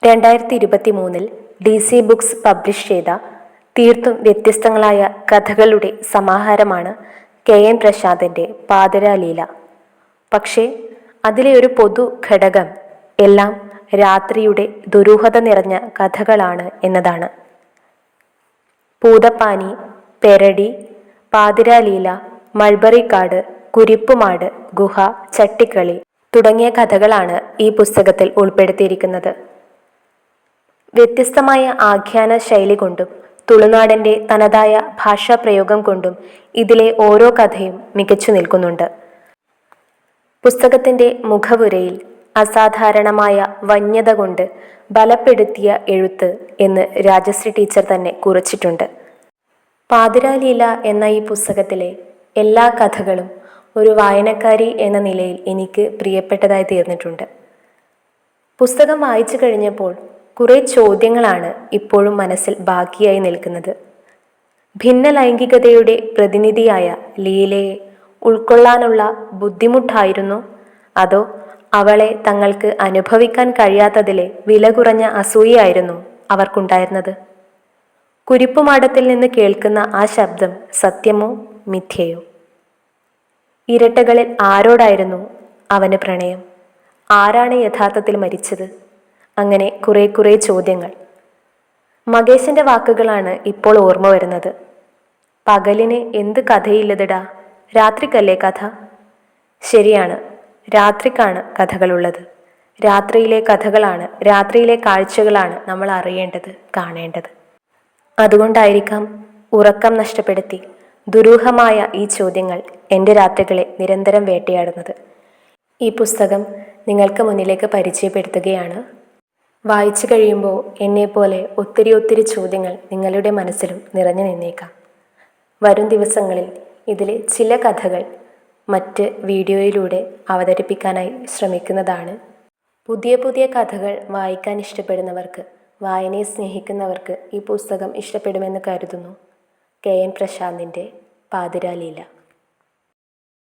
2023 DC books publish ചെയ്ത തീർത്തും വ്യത്യസ്തങ്ങളായ കഥകളുടെ സമാഹാരമാണ് KN പ്രശാന്തിൻ്റെ പാതിരാലീല. പക്ഷേ അതിലെ ഒരു പൊതു ഘടകം എല്ലാം രാത്രിയുടെ ദുരൂഹത നിറഞ്ഞ കഥകളാണ് എന്നതാണ്. പൂതപ്പാനി, പെരടി, പാതിരാലീല, മൾബറിക്കാട്, കുരിപ്പുമാട്, ഗുഹ, ചട്ടിക്കളി തുടങ്ങിയ കഥകളാണ് ഈ പുസ്തകത്തിൽ ഉൾപ്പെടുത്തിയിരിക്കുന്നത്. വ്യത്യസ്തമായ ആഖ്യാന ശൈലി കൊണ്ടും തുളുനാടൻ്റെ തനതായ ഭാഷാപ്രയോഗം കൊണ്ടും ഇതിലെ ഓരോ കഥയും മികച്ചു നിൽക്കുന്നുണ്ട്. പുസ്തകത്തിൻ്റെ മുഖവുരയിൽ അസാധാരണമായ വന്യത കൊണ്ട് ബലപ്പെടുത്തിയ എഴുത്ത് എന്ന് രാജശ്രീ ടീച്ചർ തന്നെ കുറിച്ചിട്ടുണ്ട്. പാതിരാലീല എന്ന ഈ പുസ്തകത്തിലെ എല്ലാ കഥകളും ഒരു വായനക്കാരി എന്ന നിലയിൽ എനിക്ക് പ്രിയപ്പെട്ടതായി തീർന്നിട്ടുണ്ട്. പുസ്തകം വായിച്ചു കഴിഞ്ഞപ്പോൾ കുറേ ചോദ്യങ്ങളാണ് ഇപ്പോഴും മനസ്സിൽ ബാക്കിയായി നിൽക്കുന്നത്. ഭിന്ന ലൈംഗികതയുടെ പ്രതിനിധിയായ ലീലയെ ഉൾക്കൊള്ളാനുള്ള ബുദ്ധിമുട്ടായിരുന്നോ, അതോ അവളെ തങ്ങൾക്ക് അനുഭവിക്കാൻ കഴിയാത്തതിലെ വില കുറഞ്ഞ അസൂയയായിരുന്നോ അവർക്കുണ്ടായിരുന്നത്? കുരിപ്പുമാടത്തിൽ നിന്ന് കേൾക്കുന്ന ആ ശബ്ദം സത്യമോ മിഥ്യയോ? ഇരട്ടകളിൽ ആരോടായിരുന്നു അവന് പ്രണയം? ആരാണ് യഥാർത്ഥത്തിൽ മരിച്ചത്? അങ്ങനെ കുറേ ചോദ്യങ്ങൾ. മകേശൻ്റെ വാക്കുകളാണ് ഇപ്പോൾ ഓർമ്മ വരുന്നത്. പകലിന് എന്ത് കഥയില്ലതിടാ, രാത്രിക്കല്ലേ കഥ? ശരിയാണ്, രാത്രിക്കാണ് കഥകളുള്ളത്. രാത്രിയിലെ കഥകളാണ്, രാത്രിയിലെ കാഴ്ചകളാണ് നമ്മൾ അറിയേണ്ടത്, കാണേണ്ടത്. അതുകൊണ്ടായിരിക്കാം ഉറക്കം നഷ്ടപ്പെടുത്തി ദുരൂഹമായ ഈ ചോദ്യങ്ങൾ എൻ്റെ രാത്രികളെ നിരന്തരം വേട്ടയാടുന്നത്. ഈ പുസ്തകം നിങ്ങൾക്ക് മുന്നിലേക്ക് പരിചയപ്പെടുത്തുകയാണ്. വായിച്ചു കഴിയുമ്പോൾ എന്നെപ്പോലെ ഒത്തിരി ചോദ്യങ്ങൾ നിങ്ങളുടെ മനസ്സിലും നിറഞ്ഞു നിന്നേക്കാം. വരും ദിവസങ്ങളിൽ ഇതിലെ ചില കഥകൾ മറ്റ് വീഡിയോയിലൂടെ അവതരിപ്പിക്കാനായി ശ്രമിക്കുന്നതാണ്. പുതിയ കഥകൾ വായിക്കാൻ ഇഷ്ടപ്പെടുന്നവർക്ക്, വായനയെ സ്നേഹിക്കുന്നവർക്ക് ഈ പുസ്തകം ഇഷ്ടപ്പെടുമെന്ന് കരുതുന്നു. KN പ്രശാന്തിൻ്റെ പാതിരാലീല.